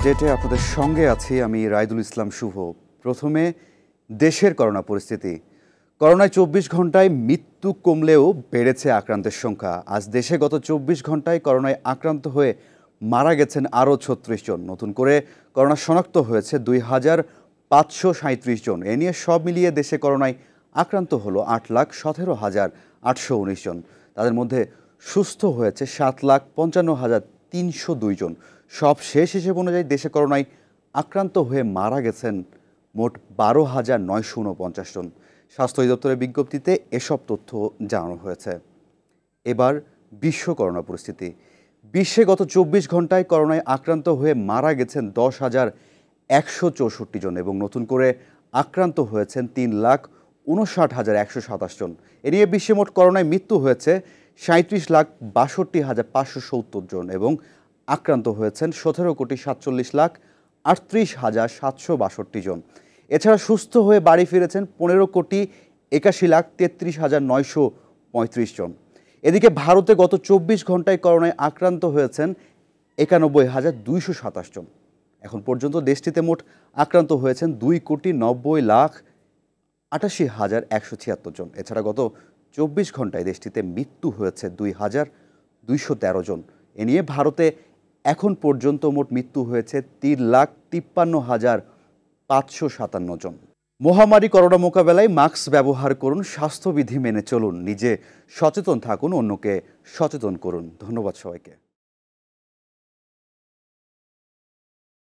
আপডেটে আপনাদের সঙ্গে আছি আমি রাইদুল ইসলাম শুভ। প্রথমে দেশের করোনা পরিস্থিতি। করোনায় ২৪ ঘন্টায় মৃত্যু কমলেও বেড়েছে আক্রান্তের সংখ্যা। আজ দেশে গত ২৪ ঘন্টায় করোনায় আক্রান্ত হয়ে মারা গেছেন আরও ৩৬ জন। নতুন করে করোনা শনাক্ত হয়েছে ২,৫৩৭ জন। এ নিয়ে সব মিলিয়ে দেশে করোনায় আক্রান্ত হলো ৮,১৭,৮১৯ জন। তাদের মধ্যে সুস্থ হয়েছে ৭,৫৫,৩০২ জন। সব শেষ হিসেব অনুযায়ী দেশে করোনায় আক্রান্ত হয়ে মারা গেছেন মোট ১২,৯৪৯ জন। স্বাস্থ্য অধিদপ্তরের বিজ্ঞপ্তিতে এসব তথ্য জানানো হয়েছে। এবার বিশ্ব করোনা পরিস্থিতি। বিশ্বে গত ২৪ ঘন্টায় করোনায় আক্রান্ত হয়ে মারা গেছেন ১০,১৬৪ জন এবং নতুন করে আক্রান্ত হয়েছেন ৩,৫৯,১২৭ জন। এ নিয়ে বিশ্বে মোট করোনায় মৃত্যু হয়েছে ৩৭,৬২,৫৭০ জন এবং আক্রান্ত হয়েছেন ১৭,৪৭,৩৮,৭৬২ জন। এছাড়া সুস্থ হয়ে বাড়ি ফিরেছেন ১৫,৩১,৮৩,৯৩৫ জন। এদিকে ভারতে গত ২৪ ঘন্টায় করোনায় আক্রান্ত হয়েছেন ৯১,২২৭ জন। এখন পর্যন্ত দেশটিতে মোট আক্রান্ত হয়েছেন ২,৯০,৮৮,১৭৬ জন। এছাড়া গত ২৪ ঘন্টায় দেশটিতে মৃত্যু হয়েছে ২,২১৩ জন। এ নিয়ে ভারতে এখন পর্যন্ত মোট মৃত্যু হয়েছে ৩,৫৩,৫৫৭ জন। মহামারী করোনা মোকাবেলায় মাস্ক ব্যবহার করুন, স্বাস্থ্যবিধি মেনে চলুন, নিজে সচেতন থাকুন, অন্যকে সচেতন করুন। ধন্যবাদ সবাইকে।